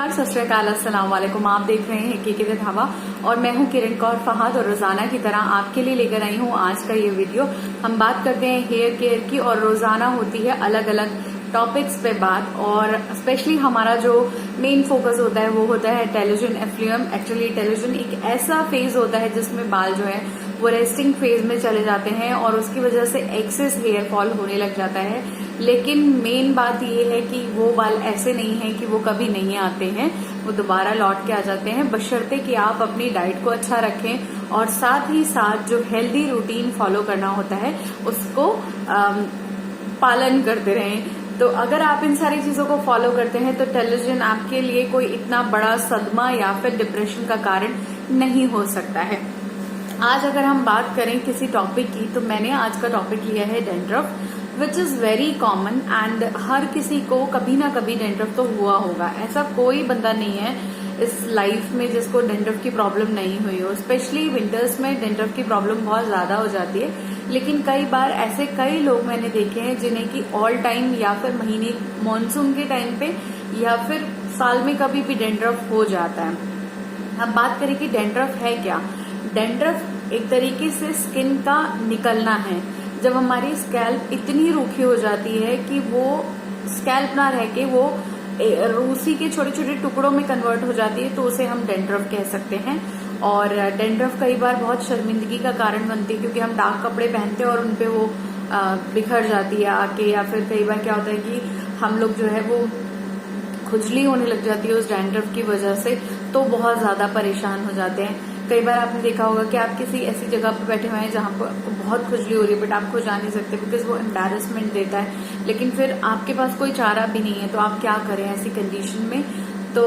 नमस्कार, सत श्री अकाल, अस्सलाम वालेकुम। आप देख रहे हैं के द ढाबा और मैं हूं किरण कौर फहाद और रोजाना की तरह आपके लिए लेकर आई हूं आज का ये वीडियो। हम बात करते हैं हेयर केयर की और रोजाना होती है अलग अलग टॉपिक्स पे बात, और स्पेशली हमारा जो मेन फोकस होता है वो होता है टेलोजन एफ्लुएम। एक्चुअली टेलोजन एक ऐसा फेज होता है जिसमें बाल जो है वो रेस्टिंग फेज में चले जाते हैं और उसकी वजह से एक्सेस हेयर फॉल होने लग जाता है। लेकिन मेन बात ये है कि वो बाल ऐसे नहीं है कि वो कभी नहीं आते हैं, वो दोबारा लौट के आ जाते हैं, बशर्ते कि आप अपनी डाइट को अच्छा रखें और साथ ही साथ जो हेल्दी रूटीन फॉलो करना होता है उसको पालन करते रहें। तो अगर आप इन सारी चीजों को फॉलो करते हैं तो टेलोजन आपके लिए कोई इतना बड़ा सदमा या फिर डिप्रेशन का कारण नहीं हो सकता है। आज अगर हम बात करें किसी टॉपिक की, तो मैंने आज का टॉपिक लिया है dandruff, which is very common and हर किसी को कभी ना कभी डेंड्रफ तो हुआ होगा। ऐसा कोई बंदा नहीं है इस लाइफ में जिसको डेंड्रफ की प्रॉब्लम नहीं हुई हो। स्पेशली विंटर्स में डेंड्रफ की प्रॉब्लम बहुत ज्यादा हो जाती है, लेकिन कई बार ऐसे कई लोग मैंने देखे हैं जिन्हें की ऑल टाइम या फिर महीने मानसून के टाइम पे या फिर साल में कभी भी डेंड्रफ हो जाता है। अब बात करें कि डेंड्रफ है क्या। डेंड्रफ एक तरीके से स्किन का निकलना है। जब हमारी स्कैल्प इतनी रूखी हो जाती है कि वो स्कैल्प ना रह के वो रूसी के छोटे छोटे टुकड़ों में कन्वर्ट हो जाती है, तो उसे हम डेंड्रफ कह सकते हैं। और डेंड्रफ कई बार बहुत शर्मिंदगी का कारण बनती है क्योंकि हम डार्क कपड़े पहनते हैं और उनपे वो बिखर जाती है आके, या फिर कई बार क्या होता है कि हम लोग जो है वो खुजली होने लग जाती है उस डेंड्रफ की वजह से, तो बहुत ज्यादा परेशान हो जाते हैं। कई बार आपने देखा होगा कि आप किसी ऐसी जगह पर बैठे हुए हैं जहां पर आपको बहुत खुजली हो रही है, बट आप खुद जा नहीं सकते बिकॉज वो एम्बैरेसमेंट देता है। लेकिन फिर आपके पास कोई चारा भी नहीं है, तो आप क्या करें ऐसी कंडीशन में। तो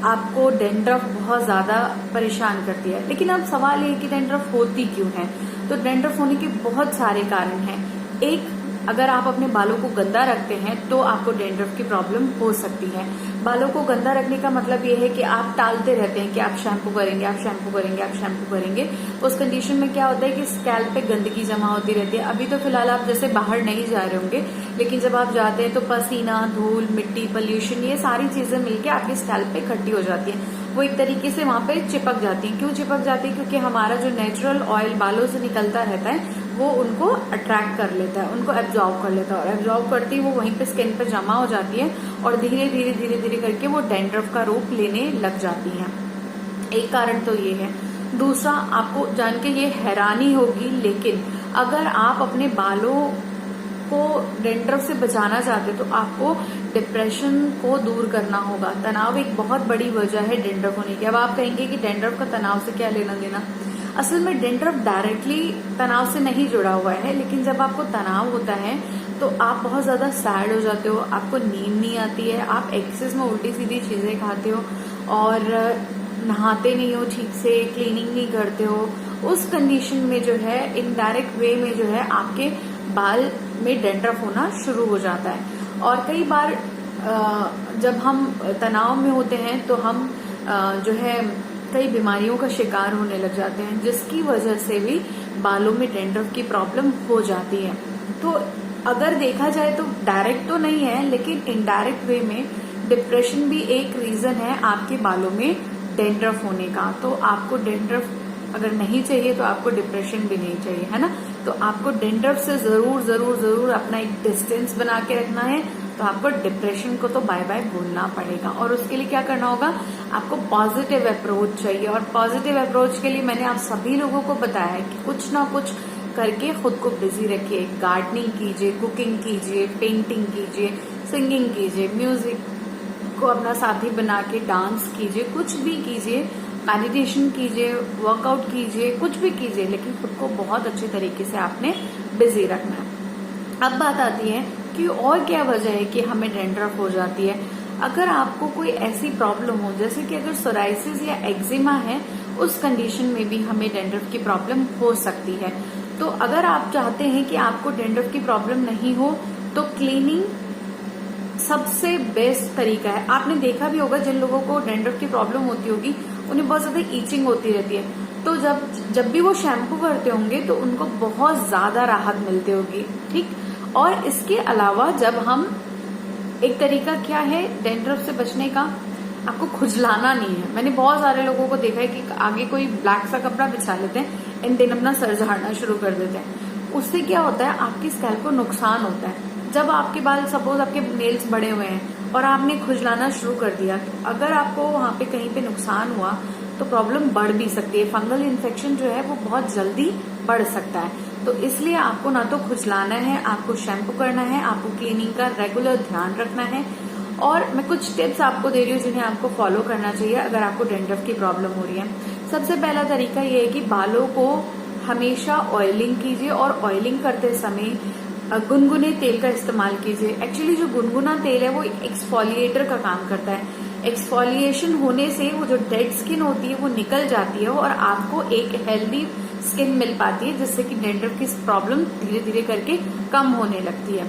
आपको डेंड्रफ बहुत ज्यादा परेशान करती है। लेकिन अब सवाल ये है कि डेंड्रफ होती क्यों है। तो डेंड्रफ होने के बहुत सारे कारण हैं। एक, अगर आप अपने बालों को गंदा रखते हैं तो आपको डेंड्रफ की प्रॉब्लम हो सकती है। बालों को गंदा रखने का मतलब ये है कि आप टालते रहते हैं कि आप शैम्पू करेंगे, आप शैम्पू करेंगे, आप शैम्पू करेंगे। उस कंडीशन में क्या होता है कि स्कैल्प पे गंदगी जमा होती रहती है। अभी तो फिलहाल आप जैसे बाहर नहीं जा रहे होंगे, लेकिन जब आप जाते हैं तो पसीना, धूल, मिट्टी, पोल्यूशन, ये सारी चीजें मिलके आपके स्कैल्प पे इकट्ठी हो जाती है। वो एक तरीके से वहां पे चिपक जाती है। क्यों चिपक जाती है? क्योंकि हमारा जो नेचुरल ऑयल बालों से निकलता रहता है वो उनको अट्रैक्ट कर लेता है, उनको एब्जॉर्ब कर लेता है, और एब्जॉर्ब करती है वो वहीं पे स्किन पे जमा हो जाती है और धीरे धीरे धीरे धीरे करके वो डेंड्रफ का रूप लेने लग जाती है। एक कारण तो ये है। दूसरा, आपको जान के ये हैरानी होगी, लेकिन अगर आप अपने बालों को डेंड्रफ से बचाना चाहते तो आपको डिप्रेशन को दूर करना होगा। तनाव एक बहुत बड़ी वजह है डेंड्रफ होने की। अब आप कहेंगे कि डेंड्रफ का तनाव से क्या लेना देना। असल में डेंड्रफ डायरेक्टली तनाव से नहीं जुड़ा हुआ है, लेकिन जब आपको तनाव होता है तो आप बहुत ज्यादा सैड हो जाते हो, आपको नींद नहीं आती है, आप एक्सेस में उल्टी सीधी चीजें खाते हो और नहाते नहीं हो ठीक से, क्लीनिंग नहीं करते हो। उस कंडीशन में जो है इनडायरेक्ट वे में जो है आपके बाल में डेंड्रफ होना शुरू हो जाता है। और कई बार जब हम तनाव में होते हैं तो हम जो है कई बीमारियों का शिकार होने लग जाते हैं, जिसकी वजह से भी बालों में डेंड्रफ की प्रॉब्लम हो जाती है। तो अगर देखा जाए तो डायरेक्ट तो नहीं है, लेकिन इनडायरेक्ट वे में डिप्रेशन भी एक रीजन है आपके बालों में डेंड्रफ होने का। तो आपको डेंड्रफ अगर नहीं चाहिए तो आपको डिप्रेशन भी नहीं चाहिए, है ना। तो आपको डेंड्रफ से जरूर जरूर जरूर अपना एक डिस्टेंस बना के रखना है। तो आपको डिप्रेशन को तो बाय बाय बोलना पड़ेगा, और उसके लिए क्या करना होगा, आपको पॉजिटिव अप्रोच चाहिए। और पॉजिटिव अप्रोच के लिए मैंने आप सभी लोगों को बताया है कि कुछ ना कुछ करके खुद को बिजी रखिए। गार्डनिंग कीजिए, कुकिंग कीजिए, पेंटिंग कीजिए, सिंगिंग कीजिए, म्यूजिक को अपना साथी बना के डांस कीजिए, कुछ भी कीजिए, मेडिटेशन कीजिए, वर्कआउट कीजिए, कुछ भी कीजिए, लेकिन खुद को बहुत अच्छे तरीके से आपने बिजी रखना है। अब बात आती है कि और क्या वजह है कि हमें डेंड्रफ हो जाती है। अगर आपको कोई ऐसी प्रॉब्लम हो, जैसे कि अगर सोराइसिस या एक्जिमा है, उस कंडीशन में भी हमें डेंड्रफ की प्रॉब्लम हो सकती है। तो अगर आप चाहते हैं कि आपको डेंड्रफ की प्रॉब्लम नहीं हो तो क्लीनिंग सबसे बेस्ट तरीका है। आपने देखा भी होगा जिन लोगों को डेंड्रफ की प्रॉब्लम होती होगी उन्हें बहुत ज्यादा ईचिंग होती रहती है, तो जब भी वो शैम्पू करते होंगे तो उनको बहुत ज्यादा राहत मिलती होगी, ठीक। और इसके अलावा जब हम एक तरीका क्या है डेंड्रफ से बचने का, आपको खुजलाना नहीं है। मैंने बहुत सारे लोगों को देखा है कि आगे कोई ब्लैक सा कपड़ा बिछा लेते हैं एंड देन अपना सर झाड़ना शुरू कर देते हैं। उससे क्या होता है, आपकी स्कैल्प को नुकसान होता है। जब आपके बाल, सपोज आपके नेल्स बड़े हुए हैं और आपने खुजलाना शुरू कर दिया, तो अगर आपको वहां पे कहीं पे नुकसान हुआ तो प्रॉब्लम बढ़ भी सकती है। फंगल इन्फेक्शन जो है वो बहुत जल्दी बढ़ सकता है। तो इसलिए आपको ना तो खुजलाना है, आपको शैम्पू करना है, आपको क्लीनिंग का रेगुलर ध्यान रखना है। और मैं कुछ टिप्स आपको दे रही हूँ जिन्हें आपको फॉलो करना चाहिए अगर आपको डैंड्रफ की प्रॉब्लम हो रही है। सबसे पहला तरीका ये है कि बालों को हमेशा ऑयलिंग कीजिए और ऑयलिंग करते समय गुनगुने तेल का इस्तेमाल कीजिए। एक्चुअली जो गुनगुना तेल है वो एक्सफोलिएटर का काम करता है। एक्सफोलिएशन होने से वो जो डेड स्किन होती है वो निकल जाती है और आपको एक हेल्दी स्किन मिल पाती है, जिससे कि डैंड्रफ की प्रॉब्लम धीरे धीरे करके कम होने लगती है।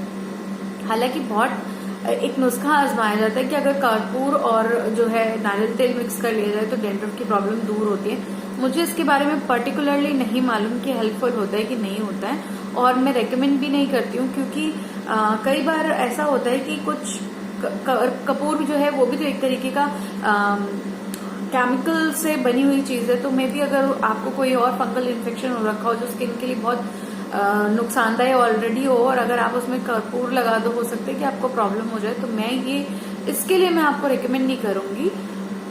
हालांकि बहुत एक नुस्खा आजमाया जाता है कि अगर कर्पूर और जो है नारियल तेल मिक्स कर लिया जाए तो डैंड्रफ की प्रॉब्लम दूर होती है। मुझे इसके बारे में पर्टिकुलरली नहीं मालूम कि हेल्पफुल होता है कि नहीं होता है, और मैं रेकमेंड भी नहीं करती हूँ, क्योंकि कई बार ऐसा होता है कि कुछ कपूर जो है वो भी तो एक तरीके का केमिकल से बनी हुई चीज है। तो मे भी अगर आपको कोई और फंगल इन्फेक्शन हो रखा हो जो स्किन के लिए बहुत नुकसानदायक ऑलरेडी हो, और अगर आप उसमें कर्पूर लगा दो, हो सकता है कि आपको प्रॉब्लम हो जाए। तो मैं ये इसके लिए मैं आपको रिकमेंड नहीं करूंगी।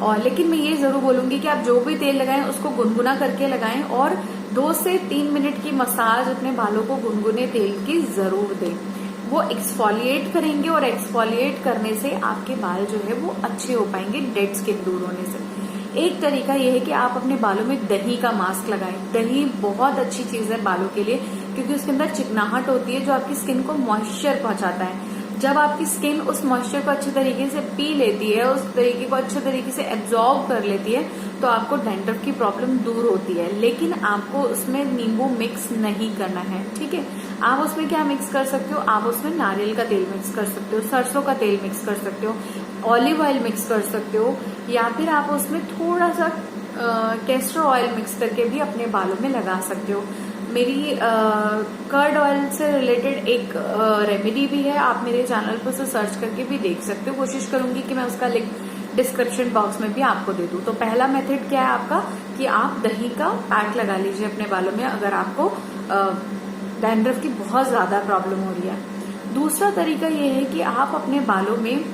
और लेकिन मैं ये जरूर बोलूंगी कि आप जो भी तेल लगाएं उसको गुनगुना करके लगाएं और 2 से 3 मिनट की मसाज अपने बालों को गुनगुने तेल की जरूर दें। वो एक्सफोलिएट करेंगे और एक्सफोलिएट करने से आपके बाल जो है वो अच्छे हो पाएंगे डेड स्किन दूर होने से। एक तरीका ये है कि आप अपने बालों में दही का मास्क लगाएं। दही बहुत अच्छी चीज है बालों के लिए, क्योंकि उसके अंदर चिकनाहट होती है जो आपकी स्किन को मॉइस्चर पहुंचाता है। जब आपकी स्किन उस मॉइस्चर को अच्छे तरीके से पी लेती है, उस तरीके को अच्छे तरीके से एब्जॉर्ब कर लेती है, तो आपको डैंड्रफ की प्रॉब्लम दूर होती है। लेकिन आपको उसमें नींबू मिक्स नहीं करना है, ठीक है। आप उसमें क्या मिक्स कर सकते हो, आप उसमें नारियल का तेल मिक्स कर सकते हो, सरसों का तेल मिक्स कर सकते हो, ऑलिव ऑयल मिक्स कर सकते हो, या फिर आप उसमें थोड़ा सा कैस्टर ऑयल मिक्स करके भी अपने बालों में लगा सकते हो। मेरी कर्ड ऑयल से रिलेटेड एक रेमेडी भी है, आप मेरे चैनल पर उसे सर्च करके भी देख सकते हो। कोशिश करूंगी कि मैं उसका लिंक डिस्क्रिप्शन बॉक्स में भी आपको दे दूं। तो पहला मेथड क्या है आपका कि आप दही का पैक लगा लीजिए अपने बालों में अगर आपको डैंड्रफ की बहुत ज्यादा प्रॉब्लम हो रही है। दूसरा तरीका ये है कि आप अपने बालों में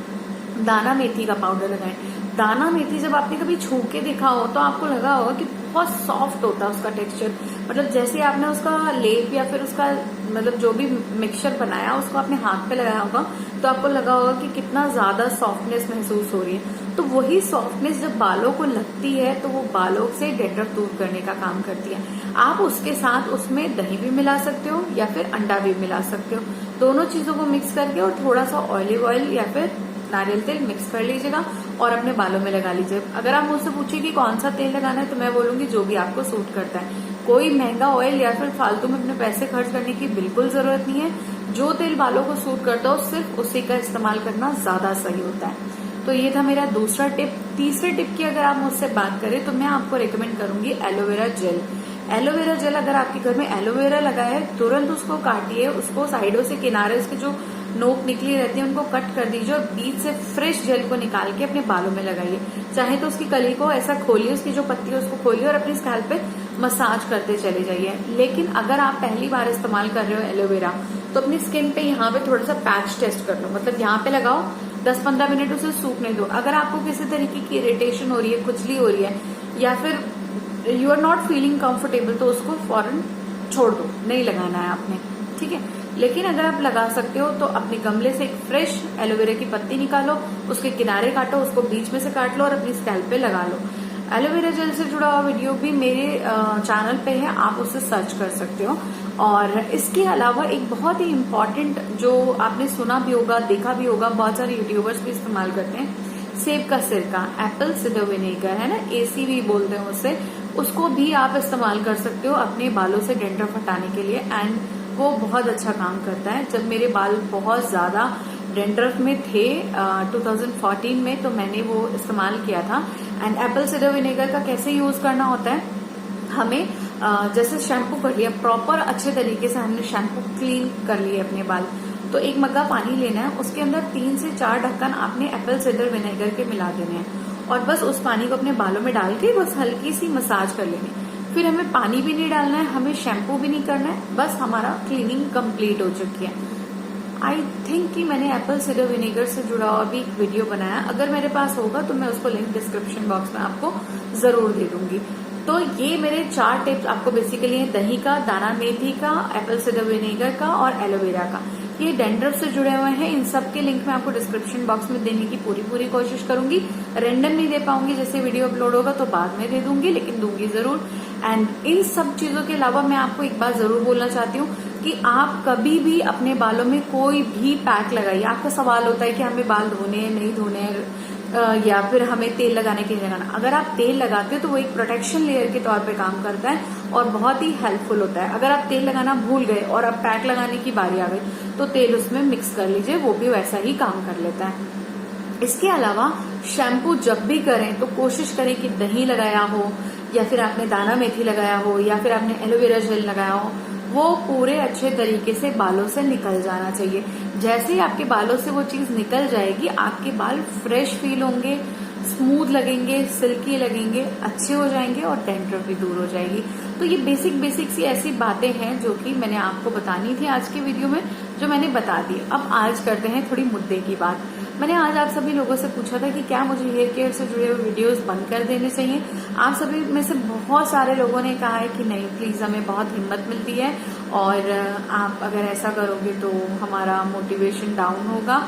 दाना मेथी का पाउडर लगाएं। दाना मेथी जब आपने कभी छू के देखा हो तो आपको लगा होगा कि बहुत सॉफ्ट होता है उसका टेक्सचर। मतलब जैसे आपने उसका लेप या फिर उसका मतलब जो भी मिक्सचर बनाया उसको आपने हाथ पे लगाया होगा तो आपको लगा होगा कि कितना ज्यादा सॉफ्टनेस महसूस हो रही है। तो वही सॉफ्टनेस जब बालों को लगती है तो वो बालों से डैंड्रफ दूर करने का काम करती है। आप उसके साथ उसमें दही भी मिला सकते हो या फिर अंडा भी मिला सकते हो। दोनों चीजों को मिक्स करके और थोड़ा सा ऑलिव ऑयल या फिर नारियल तेल मिक्स कर लीजिएगा और अपने बालों में लगा लीजिए। अगर आप मुझसे पूछिए कि कौन सा तेल लगाना है तो मैं बोलूंगी जो भी आपको सूट करता है। कोई महंगा ऑयल या फिर फालतू में अपने पैसे खर्च करने की बिल्कुल जरूरत नहीं है। जो तेल बालों को सूट करता हो सिर्फ उसी का इस्तेमाल करना ज्यादा सही होता है। तो ये था मेरा दूसरा टिप। तीसरे टिप की अगर आप मुझसे बात करें तो मैं आपको रिकमेंड करूंगी एलोवेरा जेल। एलोवेरा जेल अगर आपके घर में एलोवेरा लगा है तुरंत उसको काटिए, उसको साइडों से किनारे उसके जो नोक निकली रहती है उनको कट कर दीजिए और बीच से फ्रेश जेल को निकाल के अपने बालों में लगाइए। चाहे तो उसकी कली को ऐसा खोलिए, उसकी जो पत्ती है उसको खोलिए और अपनी स्कैल्प पे मसाज करते चले जाइए। लेकिन अगर आप पहली बार इस्तेमाल कर रहे हो एलोवेरा तो अपनी स्किन पे यहाँ पे थोड़ा सा पैच टेस्ट कर लो। मतलब यहाँ पे लगाओ, 10-15 मिनट उसे सूखने दो। अगर आपको किसी तरीके की इरिटेशन हो रही है, खुजली हो रही है या फिर you are not feeling comfortable तो उसको फौरन छोड़ दो, नहीं लगाना है आपने, ठीक है। लेकिन अगर आप लगा सकते हो तो अपने गमले से एक फ्रेश एलोवेरा की पत्ती निकालो, उसके किनारे काटो, उसको बीच में से काट लो और अपनी स्कैल्प पे लगा लो। एलोवेरा जेल से जुड़ा हुआ वीडियो भी मेरे चैनल पे है, आप उसे सर्च कर सकते हो। और इसके अलावा एक बहुत ही इम्पोर्टेंट जो आपने सुना भी होगा, देखा भी होगा, बहुत सारे यूट्यूबर्स भी इस्तेमाल करते हैं, सेब का सिरका, एप्पल सिडर विनेगर है ना, ACV बोलते हैं उसे, उसको भी आप इस्तेमाल कर सकते हो अपने बालों से डैंड्रफ हटाने के लिए। एंड वो बहुत अच्छा काम करता है। जब मेरे बाल बहुत ज्यादा डैंड्रफ में थे 2014 में तो मैंने वो इस्तेमाल किया था। एंड एप्पल सिडर विनेगर का कैसे यूज करना होता है, हमें जैसे शैम्पू कर लिया प्रॉपर अच्छे तरीके से, हमने शैम्पू क्लीन कर लिए अपने बाल, तो एक मग्गा पानी लेना है, उसके अंदर 3 से 4 ढक्कन आपने एप्पल सिडर विनेगर के मिला देने हैं और बस उस पानी को अपने बालों में डाल के बस हल्की सी मसाज कर लेनी। फिर हमें पानी भी नहीं डालना है, हमें शैम्पू भी नहीं करना है, बस हमारा क्लीनिंग कंप्लीट हो चुकी है। आई थिंक कि मैंने एप्पल साइडर विनेगर से जुड़ा हुआ भी एक वीडियो बनाया, अगर मेरे पास होगा तो मैं उसको लिंक डिस्क्रिप्शन बॉक्स में आपको जरूर दे दूंगी। तो ये मेरे 4 टिप्स आपको बेसिकली है, दही का, दाना मेथी का, एप्पल साइडर विनेगर का और एलोवेरा का। ये डैंड्रफ से जुड़े हुए हैं, इन सब के लिंक मैं आपको डिस्क्रिप्शन बॉक्स में देने की पूरी कोशिश करूंगी। रैंडम नहीं दे पाऊंगी, जैसे वीडियो अपलोड होगा तो बाद में दे दूंगी, लेकिन दूंगी जरूर। एंड इन सब चीजों के अलावा मैं आपको एक बात जरूर बोलना चाहती हूँ कि आप कभी भी अपने बालों में कोई भी पैक लगाइए। आपका सवाल होता है कि हमें बाल धोने हैं, नहीं धोने हैं, या फिर हमें तेल लगाने के लिए लगाना। अगर आप तेल लगाते हो तो वो एक प्रोटेक्शन लेयर के तौर पे काम करता है और बहुत ही हेल्पफुल होता है। अगर आप तेल लगाना भूल गए और अब पैक लगाने की बारी आ गई तो तेल उसमें मिक्स कर लीजिए, वो भी वैसा ही काम कर लेता है। इसके अलावा शैम्पू जब भी करें तो कोशिश करें कि दही लगाया हो, या फिर आपने दाना मेथी लगाया हो, या फिर आपने एलोवेरा जेल लगाया हो, वो पूरे अच्छे तरीके से बालों से निकल जाना चाहिए। जैसे ही आपके बालों से वो चीज निकल जाएगी, आपके बाल फ्रेश फील होंगे, स्मूथ लगेंगे, सिल्की लगेंगे, अच्छे हो जाएंगे और डैंड्रफ भी दूर हो जाएगी। तो ये बेसिक सी ऐसी बातें हैं जो कि मैंने आपको बतानी थी आज के वीडियो में, जो मैंने बता दी। अब आज करते हैं थोड़ी मुद्दे की बात। मैंने आज आप सभी लोगों से पूछा था कि क्या मुझे हेयर केयर से जुड़े हुए वीडियोस बंद कर देने चाहिए। आप सभी में से बहुत सारे लोगों ने कहा है कि नहीं, प्लीज, हमें बहुत हिम्मत मिलती है और आप अगर ऐसा करोगे तो हमारा मोटिवेशन डाउन होगा।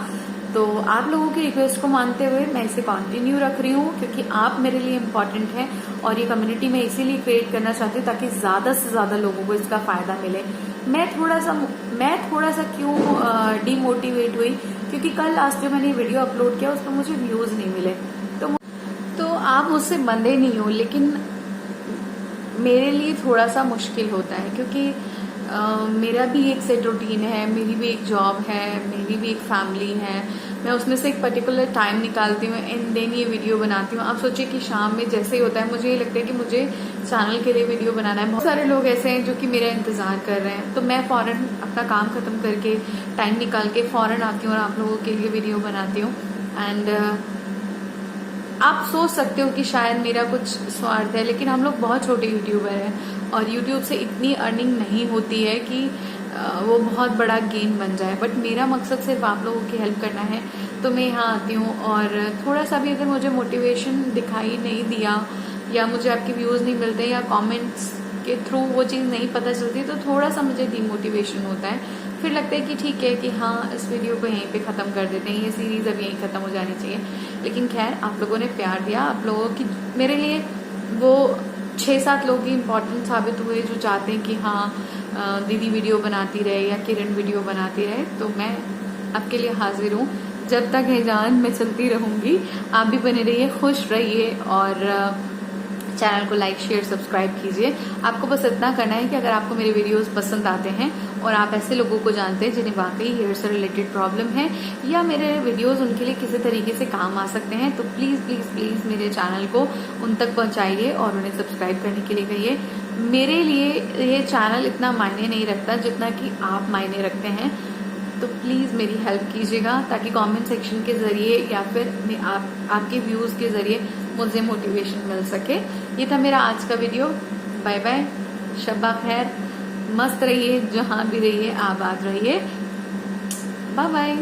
तो आप लोगों की रिक्वेस्ट को मानते हुए मैं इसे कंटिन्यू रख रही हूँ, क्योंकि आप मेरे लिए इम्पोर्टेंट हैं और ये कम्युनिटी में इसीलिए क्रिएट करना चाहती हूँ ताकि ज्यादा से ज्यादा लोगों को इसका फायदा मिले। मैं थोड़ा सा क्यों डिमोटिवेट हुई, क्योंकि कल लास्ट जो मैंने वीडियो अपलोड किया उस पर मुझे व्यूज नहीं मिले। तो आप मुझसे बंधे नहीं हो, लेकिन मेरे लिए थोड़ा सा मुश्किल होता है, क्योंकि मेरा भी एक सेट रूटीन है, मेरी भी एक जॉब है, मेरी भी एक फैमिली है। मैं उसमें से एक पर्टिकुलर टाइम निकालती हूँ एंड देन ये वीडियो बनाती हूँ। आप सोचिए कि शाम में जैसे ही होता है, मुझे ये लगता है कि मुझे चैनल के लिए वीडियो बनाना है। बहुत सारे लोग ऐसे हैं जो कि मेरा इंतजार कर रहे हैं, तो मैं फौरन अपना काम खत्म करके टाइम निकाल के फौरन आती हूँ और आप लोगों के लिए वीडियो बनाती हूँ। एंड आप सोच सकते हो कि शायद मेरा कुछ स्वार्थ है, लेकिन हम लोग बहुत छोटे यूट्यूबर हैं और यूट्यूब से इतनी अर्निंग नहीं होती है कि वो बहुत बड़ा गेन बन जाए। बट मेरा मकसद सिर्फ आप लोगों की हेल्प करना है, तो मैं यहाँ आती हूँ। और थोड़ा सा भी अगर मुझे मोटिवेशन दिखाई नहीं दिया, या मुझे आपके व्यूज नहीं मिलते, या कमेंट्स के थ्रू वो चीज़ नहीं पता चलती, तो थोड़ा सा मुझे डिमोटिवेशन होता है। फिर लगता है कि ठीक है कि हाँ, इस वीडियो को यहीं पे ख़त्म कर देते हैं, ये सीरीज़ अब यहीं ख़त्म हो जानी चाहिए। लेकिन खैर, आप लोगों ने प्यार दिया, आप लोगों की मेरे लिए वो 6-7 लोग ही इम्पोर्टेंट साबित हुए जो चाहते हैं कि हाँ, दीदी वीडियो बनाती रहे या किरण वीडियो बनाती रहे। तो मैं आपके लिए हाजिर हूँ, जब तक है जान मैं चलती रहूँगी। आप भी बने रहिए, खुश रहिए और चैनल को लाइक, शेयर, सब्सक्राइब कीजिए। आपको बस इतना करना है कि अगर आपको मेरे वीडियोस पसंद आते हैं और आप ऐसे लोगों को जानते हैं जिन्हें वाकई हेयर से रिलेटेड प्रॉब्लम है, या मेरे वीडियोस उनके लिए किसी तरीके से काम आ सकते हैं, तो प्लीज प्लीज प्लीज मेरे चैनल को उन तक पहुंचाइए और उन्हें सब्सक्राइब करने के लिए कहिए। मेरे लिए ये चैनल इतना मायने नहीं रखता जितना कि आप मायने रखते हैं, तो प्लीज मेरी हेल्प कीजिएगा ताकि कमेंट सेक्शन के जरिए या फिर आपके व्यूज के जरिए मुझे मोटिवेशन मिल सके। ये था मेरा आज का वीडियो। बाय बाय, शब्बा खैर, मस्त रहिए, जहां भी रहिए, आबाद रहिए। Bye bye.